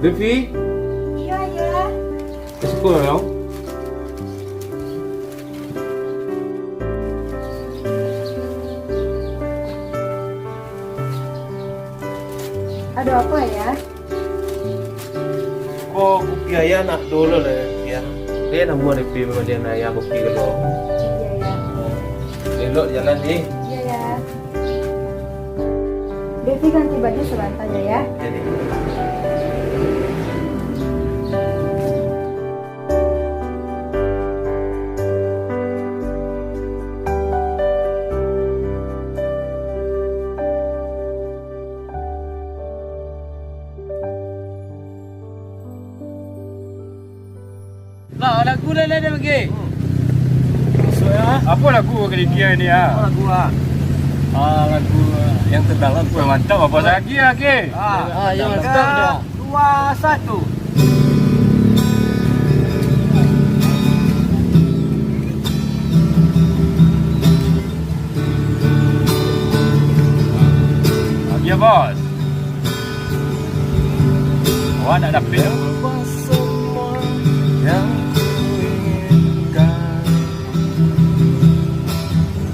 Devi, Iya ya. ke sekolah dong. Ada apa ya? Kok kopi ayah nak dulu lah ya. Dia nak buat Devi memang dia nak ayah kopi kalau. Iya ya. Elok jalan nih. Iya ya. Devi ganti baju sebentar ya. Jadi. Lah, lagu dah dia bagi. So ya. Apa lagu kali dia ni ah? Lagu ah. Lagu yang tentang lagu yang mantap apa lagi lagi? Yang mantap dah. 2, 1. Ya bos. Awak nak dapat tu? Semua yang kuinginkan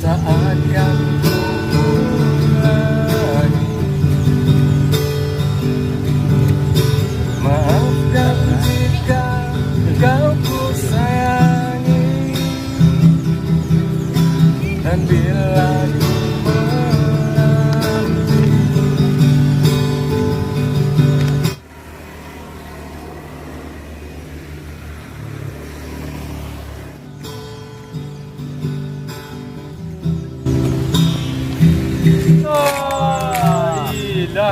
tak akan kuulangi. Maafkan jika kau ku sayangi, dan bila ku Gila.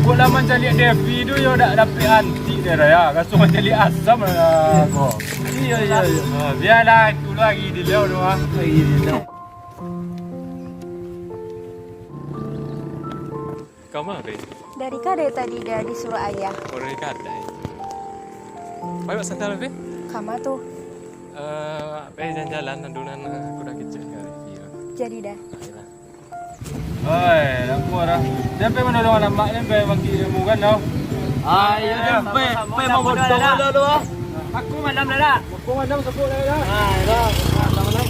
Kau lama cari Devi tu yo dak dapat anti dia raya. Kasut macam cari asam lah kau. iya. Biarlah itu lagi di leo tu ah. Lagi dia. Kau mana, Be? Dari kade tadi dia disuruh ayah. Orang di kedai. Baik, santai, Be. Kamu tuh. Jalan-jalan, nandunan aku dah kecil kali. Iya. Jadi dah. Ayolah. Oi, aku orang. Dia pe mana orang nak mak ni pe bagi ilmu kan tau. Ayo deh, pe mau bodoh dulu ah. Aku malam dah dah. Aku malam sebut dah dah. Dah. Sama-sama.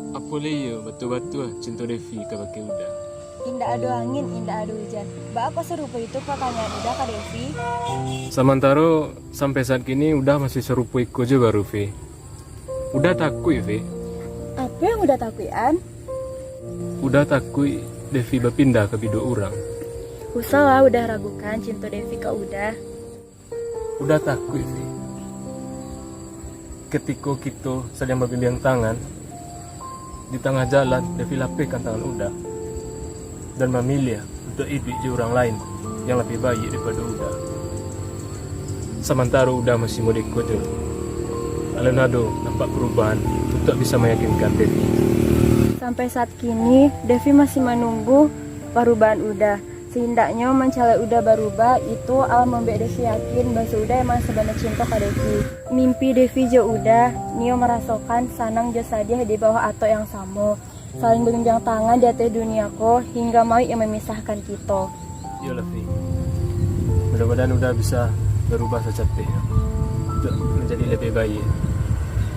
Apa lagi betul-betul cinta Devi ke pakai udah. Indah ada angin, indah ada hujan. Apa serupa itu pertanyaan udah Kak Devi? Sementara sampai saat kini udah masih serupa ikut je baru, Ve. Udah takut, Ve. Apa yang udah takutan? Udah takut Devi berpindah ke biduk orang. Usah lah udah ragukan cinta Devi ke udah. Udah takut, Ve. Ketika kita sedang berbimbang tangan, di tengah jalan Devi lapihkan tangan udah dan memilih untuk hidup di orang lain yang lebih baik daripada udah. Sementara udah masih mau ikut je. Alenado nampak perubahan untuk bisa meyakinkan Devi. Sampai saat kini Devi masih menunggu perubahan udah. Setidaknya mencari udah berubah itu al membuat Devi yakin bahwa udah emang sebenarnya cinta ke Devi. Mimpi Devi je udah, Nio merasakan sanang je sadih di bawah atau yang sama. Saling bergenjang tangan di atas duniaku hingga mau yang memisahkan kita. Ya Devi. Mudah-mudahan udah bisa berubah secepatnya untuk menjadi lebih baik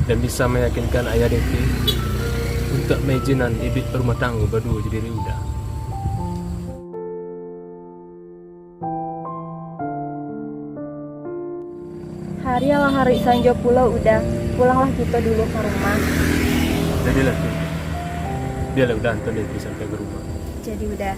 dan bisa meyakinkan ayah Devi untuk mengizinkan hidup berumah tangga berdua jadi udah. Hari adalah hari Sanjo pulau udah. Pulanglah kita dulu ke rumah. Jadilah Devi. Biarlah udah antar Devi sampai ke rumah. Jadi udah.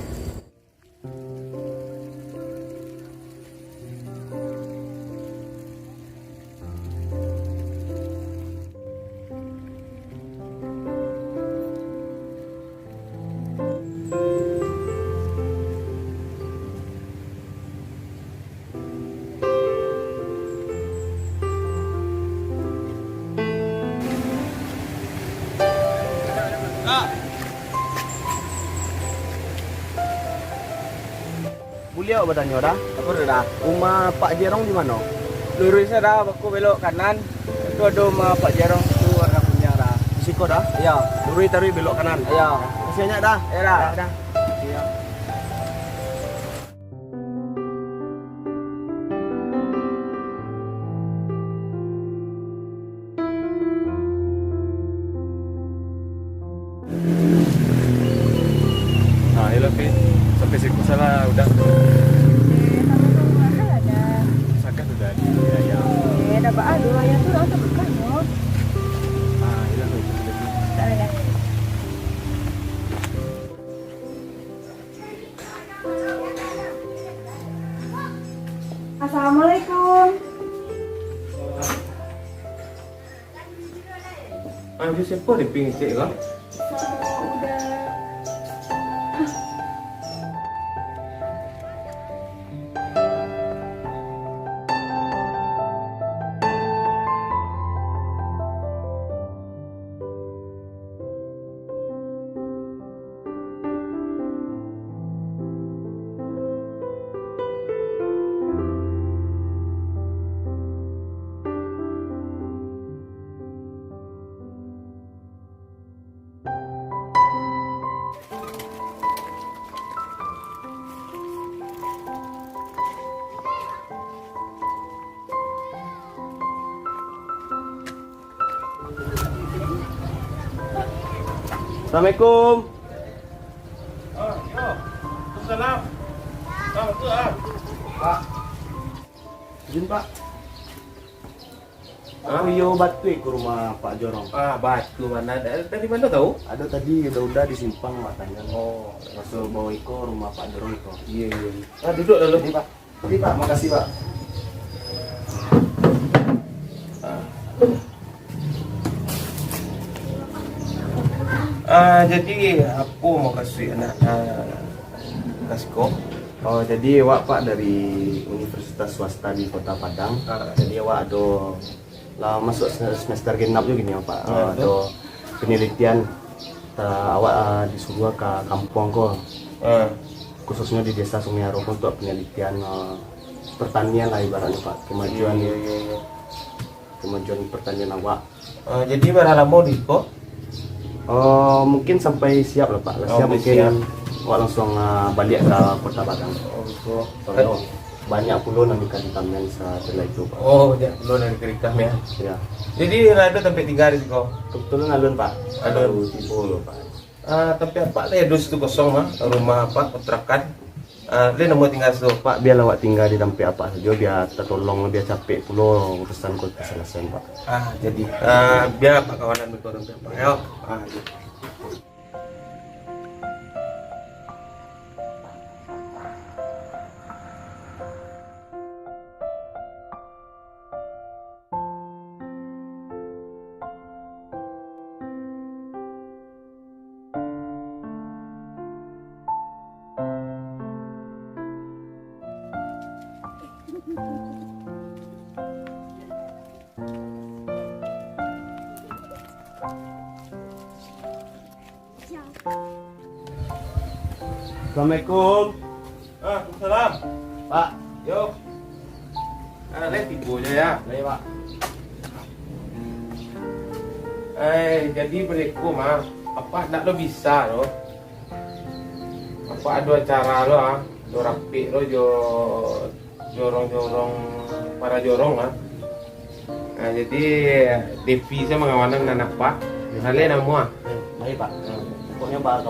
kuliah badannya dah. Apa dah? Rumah Pak Jerong di mana? Lurusnya dah, aku belok kanan. Itu ada rumah Pak Jarong itu warna kuning dah. Siko dah. Ya, Lurus taruh belok kanan. ya, Masih banyak dah. ya dah. Dah. Ya. Nah, ya Pi. Sampai siku salah udah Sampai ke rumah saya ada. sakat udah di ya. Dapat adu ayah tuh rasa bukan yo. Ah, ya Pi. Tak ada. Assalamualaikum. Dia siapa dia pingin cek kah? Udah. Assalamualaikum. Salam. Betul ah. Pak. Izin Pak. Aku yo batu ke rumah Pak Jorong. Batu mana? Dari mana tahu? Ada tadi udah disimpang matanya. Oh, masuk bawa iko rumah Pak Jorong iko. Iya. Duduk dulu. Ini Pak. Ini Pak, makasih Pak. Jadi aku mau kasih anak kasih kok. Oh, jadi awak Pak dari Universitas Swasta di Kota Padang. Jadi awak ada lah masuk semester genap juga gini ya Pak. Ada penelitian awak disuruh ke kampung kok. Khususnya di Desa Sungai Aroko untuk penelitian pertanian lah ibaratnya Pak. Kemajuan pertanian awak. Jadi berapa lama di kok? Mungkin sampai siap lah Pak. Siap mungkin siap. awak langsung balik ke Kota Padang. Betul. Soalnya banyak pulau yang dikatakan setelah itu Pak. Ya, belum dari kerikam ya. Ya. Jadi ada tempat tinggal di kau. Kebetulan alun Pak. Alun. Tipe loh Pak. Tapi apa lah dus itu kosong mah, rumah apa kontrakan. Dia mau tinggal situ. Pak biar awak tinggal di tempat apa saja biar tertolong biar capek pulau urusan kau selesai Pak. Jadi biar Pak kawanan berkorban Pak. Ayo. Gitu. Assalamualaikum. Waalaikumsalam. Pak. Yuk. Lihat ibunya ya. Baik Pak. Jadi beriku mah apa nak lo bisa lo. Apa ada acara lo lo rapi lo jorong-jorong para jorong jadi Devi sama kawanan anak Pak. Kalian nama. Baik Pak. Pokoknya Pak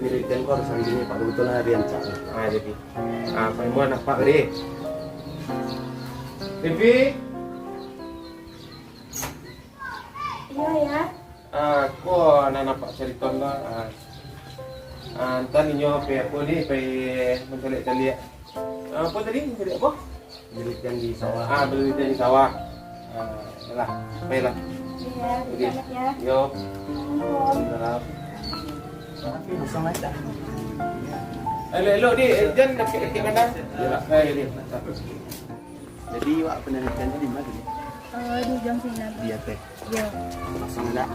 penelitian kau harus hari ini Pak kebetulan hari yang cak. Jadi kamu anak Pak tadi. Devi. Iya ya. Aku anak Pak Ceriton lah. Antan ninyo apa aku ni mencari-cari apa tadi mencari apa? Penelitian di sawah. Penelitian di sawah. Lah, baiklah. Iya, Oke. selamat ya. Yo. Assalamualaikum. Salam. Tapi kosong aja. Elok di jangan dekat kanan. Ya, ini. Jadi Pak penelitiannya di mana? Di jam sini. Iya teh. Iya. Kosong enggak?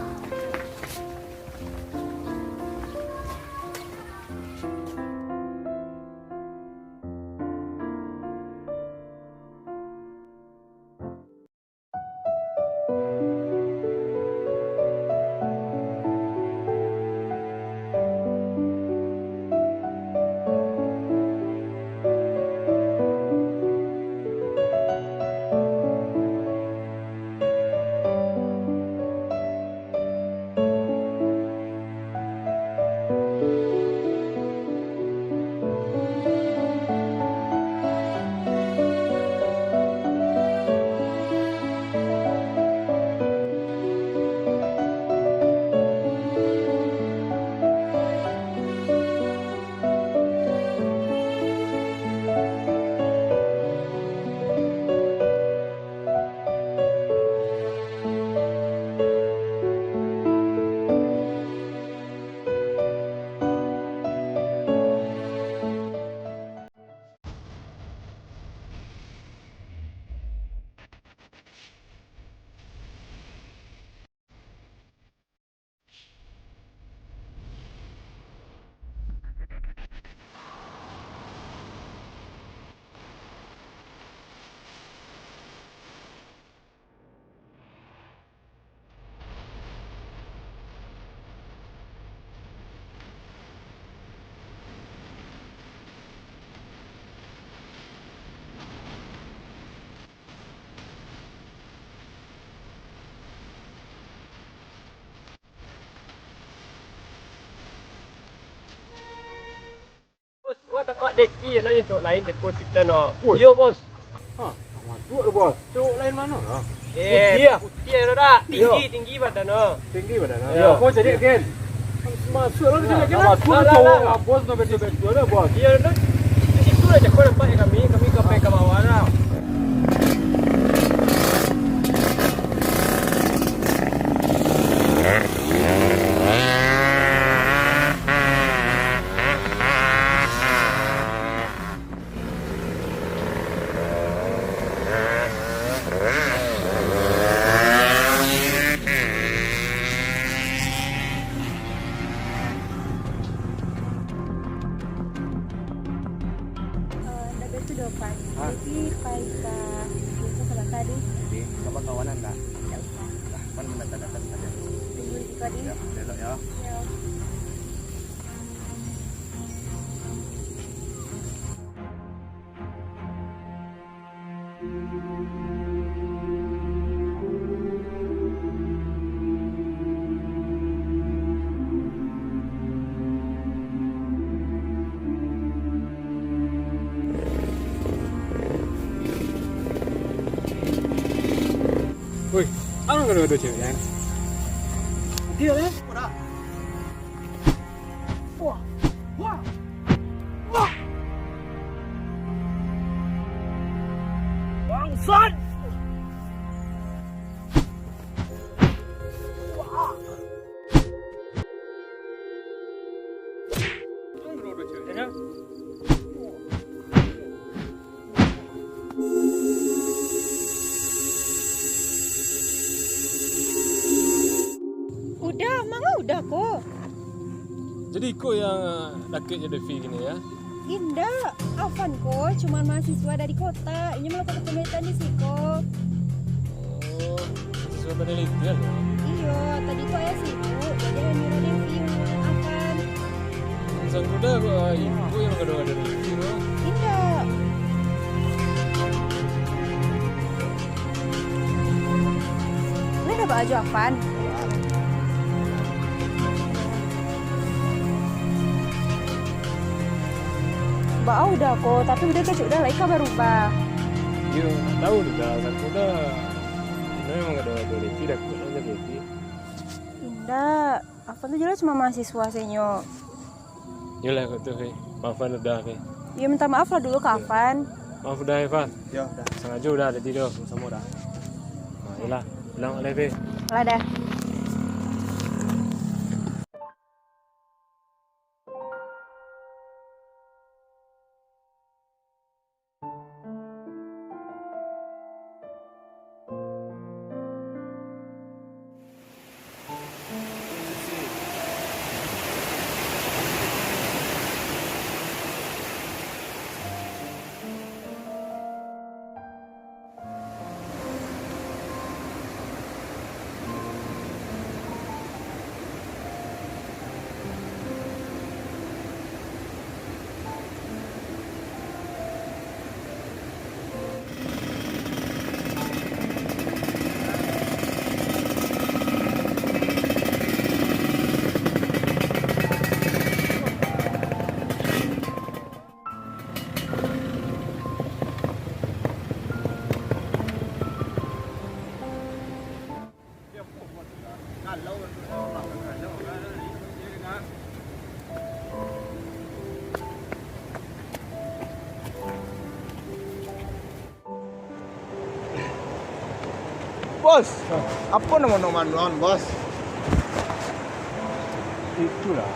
Kok Deki nak cuk lain deposit no. Yo bos. Masuk tu bos. Cuk lain mana? Putih dah. Tinggi badan no. Tinggi badan. Yo. Kau jadi kan? Masuk lah jadi kan. Masuk tu. Bos nak betul-betul dah bos. Dia dah. Di situ aja kau nampak kami ke bawah dah. Itu depan. Jadi kita biasa kalau tadi. Jadi sama kawanan tak? Tidak usah. Lah, kan mendatang-datang saja. Tunggu di tadi. Ya, belok ya. Ya. Woi, anu kan ada cewek kan? Dia lah. Bangsat. Udah, Mangga udah kok. Jadi kau yang rakitnya Devi gini ya? Indah, Afan kok, cuman mahasiswa dari kota. Ini melakukan penelitian di Siko. Oh, sesuai penelitian ya? Iya, tadi tuh ayah sibuk, jadi hanya review Afan. Sang kuda ibu yang ada Devi loh. Indah. Ini udah baju Afan. Bau udah kok, tapi udah kecil udah Laika berubah. Iya, tahu udah sang kuda. Ini memang ada Devi, dah kuda ada Devi. Indah, Afan tuh jelas cuma mahasiswa senyo. Yalah kau tuh, maafan udah ke. Ya minta maaf lah dulu ke Afan. Maaf udah Evan. Ya, dah. Sengaja udah ada tidur sama dah. Nah, yalah, bilang oleh Devi. Lah dah. Bos, apa nama non bos? Itulah.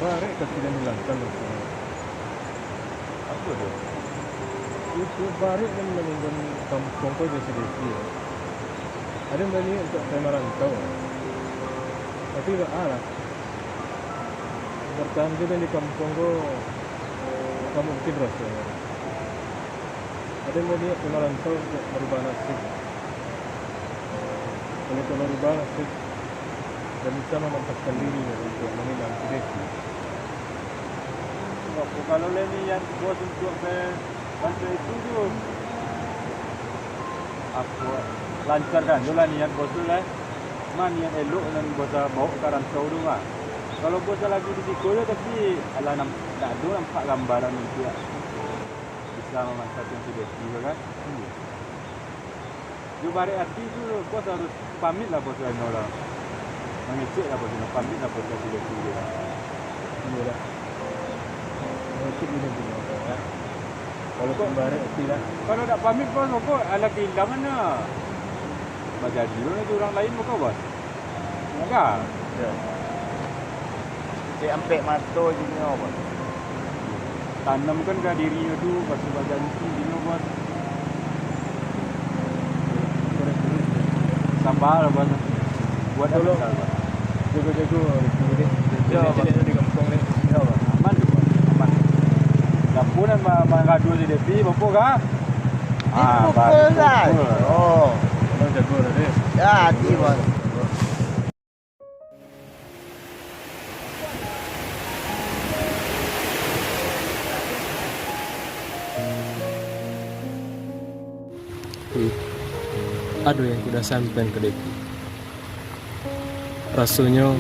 Barek tak tidak dilangkan. Apa tu? Itu barek yang meninggal kampung kau jadi Devi. Ada bani untuk saya merantau. Tapi tak ada. Bertahan juga di kampung kau. Kamu mungkin rasa. Ada bani yang merantau untuk merubah nasib. Kalau kau merubah nasib dan bisa memantapkan diri untuk mengenal Devi. Kalau niat bos untuk bantu itu tu, aku lancarkan dulu niat bos tu lah. Mana niat elok dan bos bawa ke rantau tu lah. Kalau bos lagi di sekolah tapi ala nampak gambaran itu ya. Bisa memanfaatkan si Devi kan. Dia balik hati tu bos harus pamit lah bos lain orang. Mengecek lah bos, pamit lah bos si Devi dia. Iya dah. Mungkin ini juga ya. Kalau kembali tidak. Kalau tak pamit bos, kok ala kehilangan lah. Baca dulu nanti orang lain muka bos. Enggak. Ya. Cik ampek mato je ni bos. Tanamkan ke dirinya tu pas baca dino bos. Sabar lah bos. Buat Dulu. apa bos? Jago-jago ni. Ya, Jadi di kampung ni. Ya bos. Aman tu bos. Aman. Lampunan mengadu si Devi bapak kah? Dipukul kan? Oh. Orang jago lah dia. Ya, hati bos. Ada yang kuda sampean ke Devi. Rasanya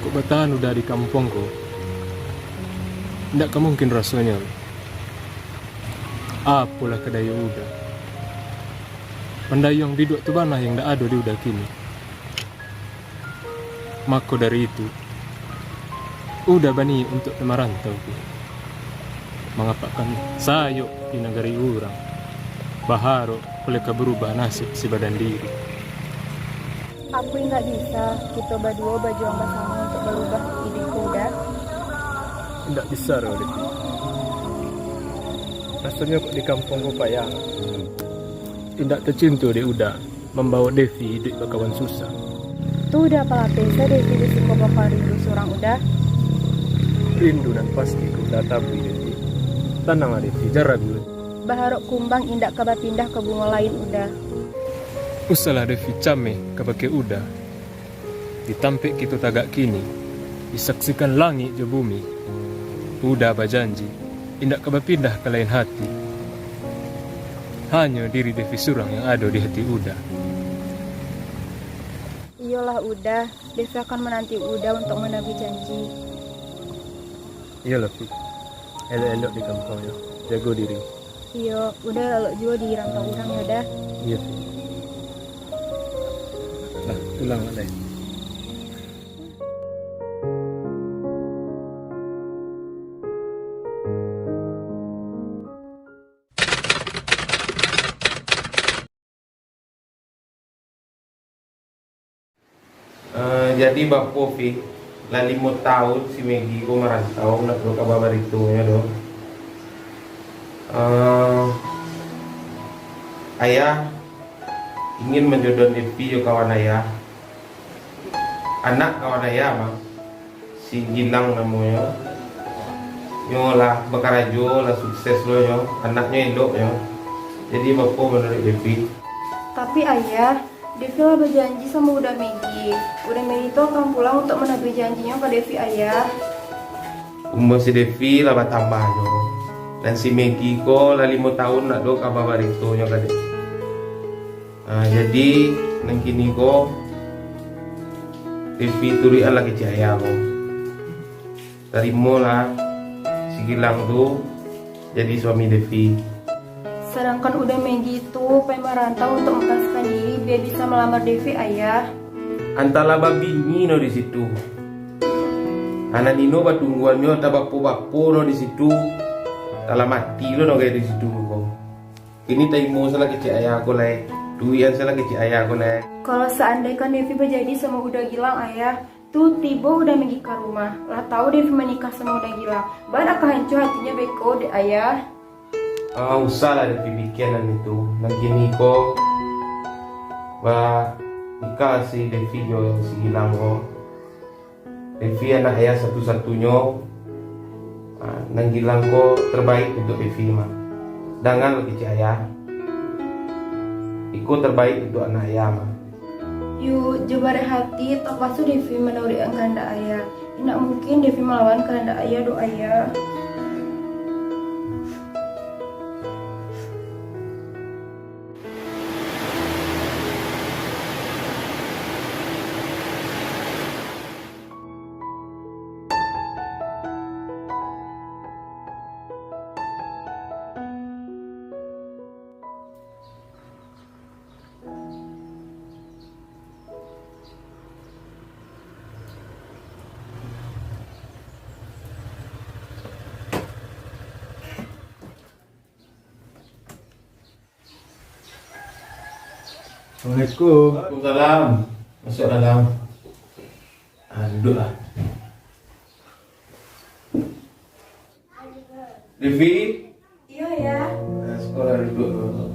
kok bertahan udah di kampung kok. Tidak mungkin rasanya. Apalah kedaya udah. Pendayung biduk tu banah yang dah ada di udah kini. Maka dari itu, udah bani untuk merantau ku. Mengapakan sayuk di negeri orang. Baharo boleh berubah nasib si badan diri. Aku nggak bisa kita berdua berjuang bersama untuk berubah hidupku udah. Tidak bisa loh Devi. Rasanya kok di kampung ku payah. Tidak tercinta dia udah membawa Devi hidup bakawan susah. Tuh udah apa pesa Devi risiko bakal rindu seorang udah. Rindu dan pasti ku tapi Devi. Tenanglah Devi, jarang gue. Baharok kumbang indak kaba pindah ke bunga lain udah. Usalah Devi came kepake udah. Ditampik kita tagak kini. Disaksikan langit je bumi. Udah berjanji indak kaba pindah ke lain hati. Hanya diri Devi surang yang ada di hati udah. Iyalah udah, Devi akan menanti udah untuk menagih janji. Iyalah Fi. Elok-elok di kampung ya. Jago diri. Iya, udah lalu juga di rantau orang ya udah. Iya Fi. Lah, pulang lah deh. Jadi Bapak Fi, lah 5 tahun si Megi ko merantau nak do kabar itu ya do. Ayah ingin menjodoh Devi yo kawan ayah. Anak kawan ayah mah si Gilang namanya. Yo lah bekarajo lah sukses lo yo, anaknya elok yo. Jadi Bapak menurut Devi. Tapi ayah, Devi lah berjanji sama Udah Megi. Udah Megi itu akan pulang untuk menagih janjinya ke Devi ayah. Umur si Devi lah bertambah yo. Dan si Megi ko lah 5 tahun nak do kabar itu nya kade. Jadi nang kini ko Devi turi ala ke ayah ko. Terima lah si Gilang tu jadi suami Devi. Sedangkan Udah Megi itu pengen merantau untuk melepaskan diri biar bisa melamar Devi ayah. Antara babi no di situ. Anak Nino batungguannya tak bapo no di situ. Dalam mati lo no kayak di situ kok. Ini taimo salah kecil ayah aku lah. Duian salah kecil ayah aku lah. Kalau seandainya Devi berjadi sama Udah Gilang ayah, tuh tiba Udah Megi ke rumah. Lah tahu Devi menikah sama Udah Gilang. Badak hancur hatinya beko deh ayah. Usah lah Devi bikinan itu. Nang gini kok nikah si Devi jo si Gilang kok. Devi anak ayah satu-satunya. Nang Gilang kok terbaik untuk Devi mah. Dengan lagi ayah. Iko terbaik untuk anak ayah mah. Yuk, jebare hati tak pasu Devi menurut kehendak ayah. Tidak mungkin Devi melawan kehendak ayah do ayah. Assalamualaikum. Waalaikumsalam. Masuk dalam. Duduklah. Devi. Iya ya. Sekolah duduk dulu.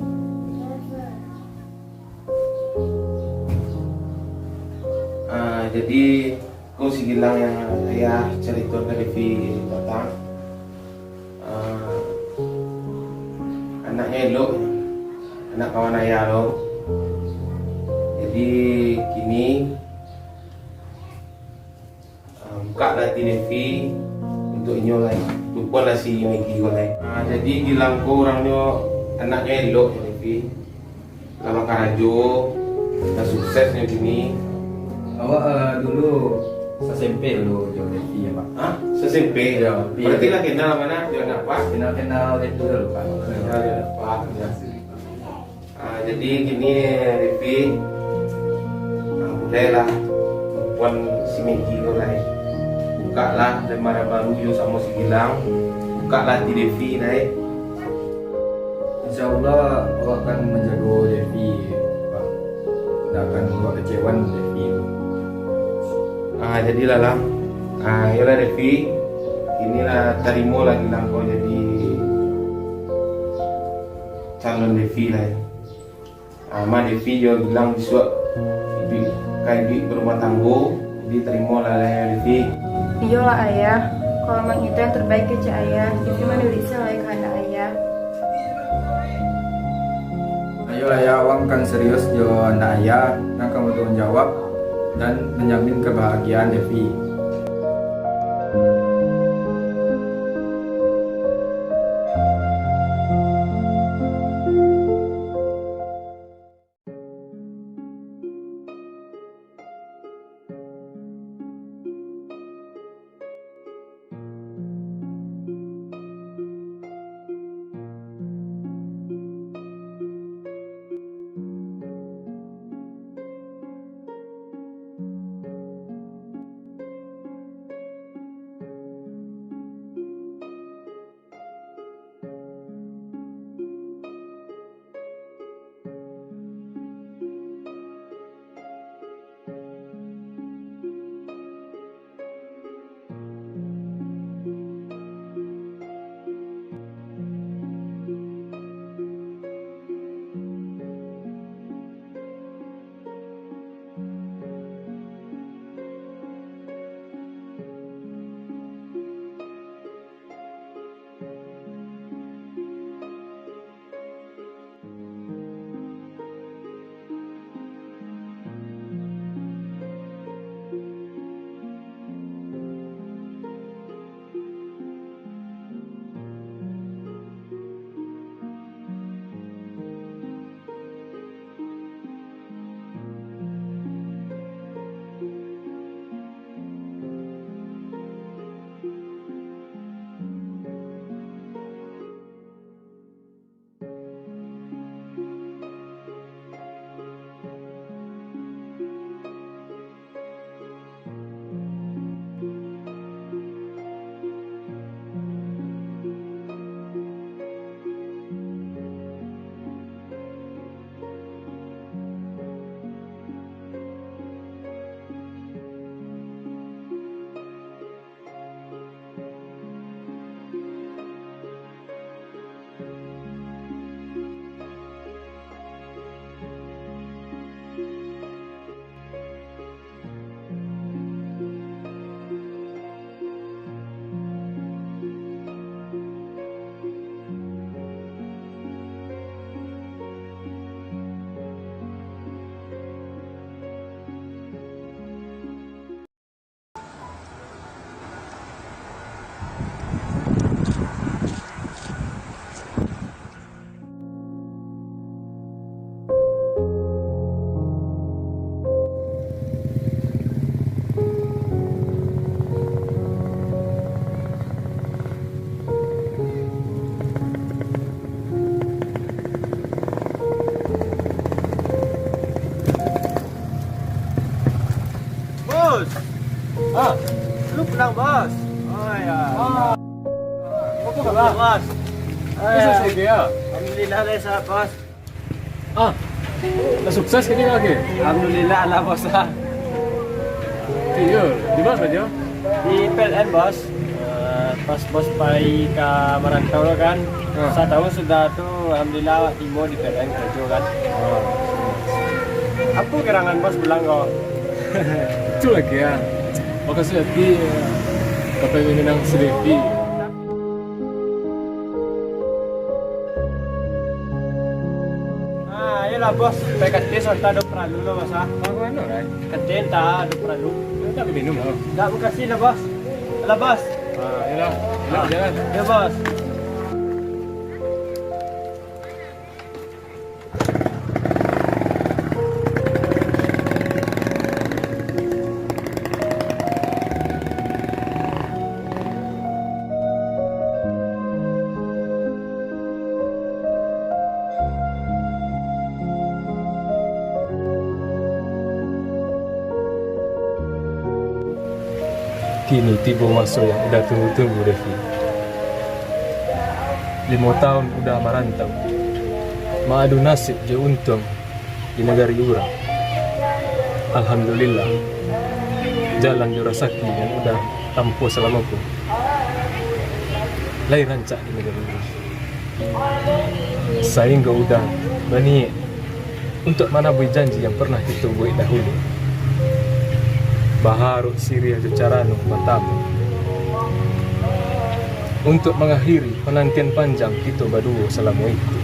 Jadi kau si Gilang yang ayah cerita ke Devi datang. Anaknya elok, anak kawan ayah lo. Jadi kini buka lah Devi untuk nyolai. Lupa lah si Megi golai. Jadi Gilang kau orangnya anaknya elok ya Devi. Lama karajo, dah suksesnya gini. Awak dulu SMP dulu jual Devi ya Pak? Hah? SMP? Ya, Berarti lah kenal mana? Dia apa? Kenal itu dulu Pak. Kenal dia apa? Jadi gini Devi, mulailah puan si Megi golai. Buka lah lembaran baru yo sama si Gilang. Buka lah di Devi naik. Insya Allah awak akan menjaga Devi Pak. Tidak akan membuat kecewaan Devi. Jadilah lah. Yalah Devi, inilah terima lah Gilang kau jadi calon Devi lah. Ma Devi juga bilang disuap duit kayak duit berumah tangga, jadi terima lah ya Devi. Iya lah ayah. Kalau memang itu yang terbaik ke Cak ayah, Devi mana bisa lah kehendak ayah. Ayolah ya, awak kan serius jo anak ayah yang akan bertanggung jawab dan menjamin kebahagiaan Devi. Lu pulang bos. Oh ya. Apa kabar? Bos. Bisa saya dia. Alhamdulillah lah sehat bos. Udah sukses kini lagi. Alhamdulillah lah bos lah. Iya, di mana aja? Di PLN bos. Pas bos pergi ke merantau kan, saya tahu sudah tuh alhamdulillah Timo di PLN kerja kan. Apa gerangan bos bilang kok? Itu lagi ya. Makasih hati. Kata yang menang sedih. Ayolah bos, PKT sonta do perlu lo bos ah. Aku mana kan? Ketin tak do perlu. Tak minum lah. Enggak makasih lah bos. Lah bos. Yalah. Jalan. Ya bos. Kini tiba masa yang udah tunggu-tunggu Devi. 5 tahun udah merantau. Ma'adu nasib je untung di negari urang. Alhamdulillah. Jalan Jurasaki yang udah tempuh selama pun. Lain rancak di negeri ini. Sehingga udah berniat untuk menabui janji yang pernah kita buat dahulu. Baharu Syria Jocarano Matamu untuk mengakhiri penantian panjang kita berdua selama itu.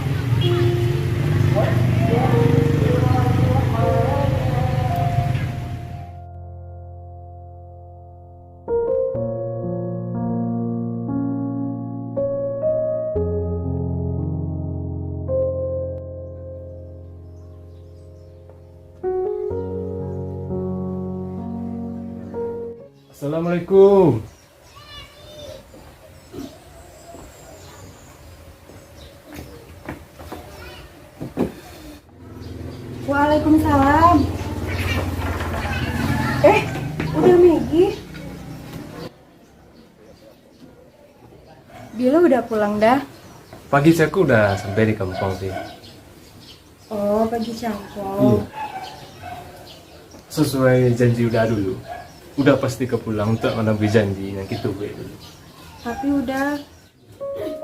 Assalamualaikum. Waalaikumsalam. Udah Megi? Bila udah pulang dah? Pagi aku udah sampai di kampung sih. Oh, pagi campur. Sesuai janji udah dulu. Udah pasti kepulang untuk menabui janji yang kita buat dulu. Tapi udah.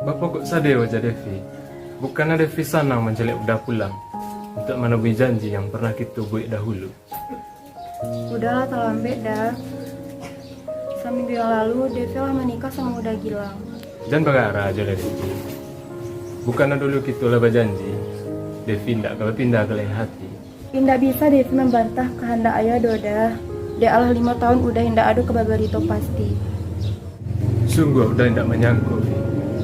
Bapak kok sadar wajah Devi? Bukannya Devi senang menjelek udah pulang untuk menabui janji yang pernah kita buat dahulu. Udahlah terlambat dah. Seminggu yang lalu Devi lah menikah sama Uda Gilang. Jangan bergarah aja Devi. Bukannya dulu kita lah berjanji Devi tidak kalau pindah ke lain hati. Tidak bisa Devi membantah kehendak ayah Doda. Dia Allah 5 tahun udah hendak adu ke Babarito pasti. Sungguh udah tidak menyangkut.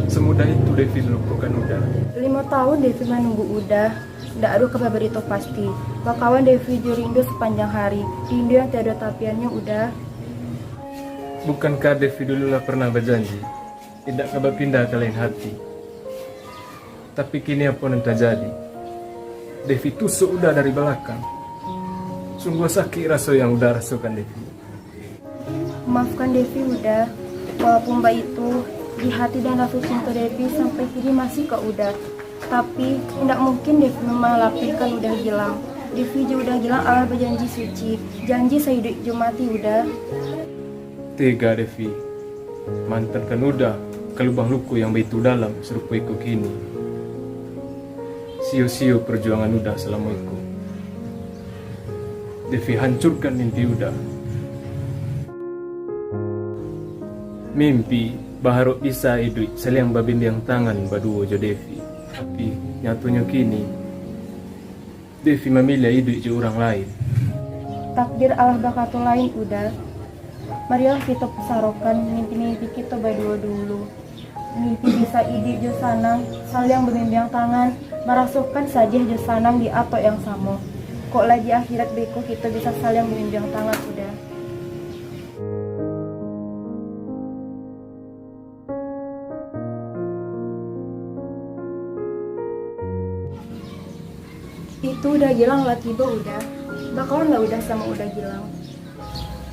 Semudah itu Devi melupakan Uda. 5 tahun Devi menunggu Uda. Ndak adu ke Babarito pasti. Bakawan Devi rindu sepanjang hari. Rindu yang tiada tapiannya udah. Bukankah Devi dulu lah pernah berjanji tidak kabar pindah ke lain hati? Tapi kini apa yang terjadi? Devi tusuk Uda dari belakang. Sungguh sakit rasa yang udah rasakan Devi. Maafkan Devi udah. Walaupun mbak itu di hati dan rasa cinta Devi sampai kini masih ke Uda. Tapi tidak mungkin Devi memalapirkan Uda Gilang. Devi juga udah Gilang Allah berjanji suci. Janji saya hidup jumati Uda. Tega Devi. Mantankan Uda ke lubang luku yang begitu dalam serupa iku kini. Sio-sio perjuangan Uda selama itu. Devi hancurkan mimpi Uda. Mimpi baharuk bisa hidup seliang babindiang tangan berdua jo Devi. Tapi nyatunya kini Devi memilih hidup jo orang lain. Takdir Allah bakatu lain udah. Marilah kita pesarokan mimpi-mimpi kita berdua dulu. Mimpi bisa hidup jo sanang, saliang bermimpiang tangan, merasukan saja jo sanang di ato yang sama. Kok lagi akhirat beko kita bisa saling menunjang tangan udah. Itu udah Gilang lah tiba udah. Bakalan lah udah sama udah Gilang.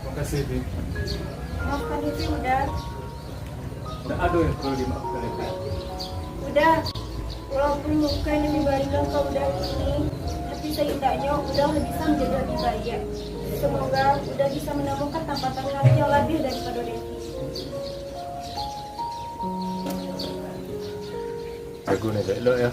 Makasih Devi. Maafkan Devi udah. Tidak ada yang perlu dimaafkan Devi. Udah. Walaupun luka yang diberikan ke udah ini, tapi Setidaknya udah bisa menjadi lebih baik. Semoga udah bisa menemukan tempatan karir yang lebih daripada Devi. Aku nih lo ya.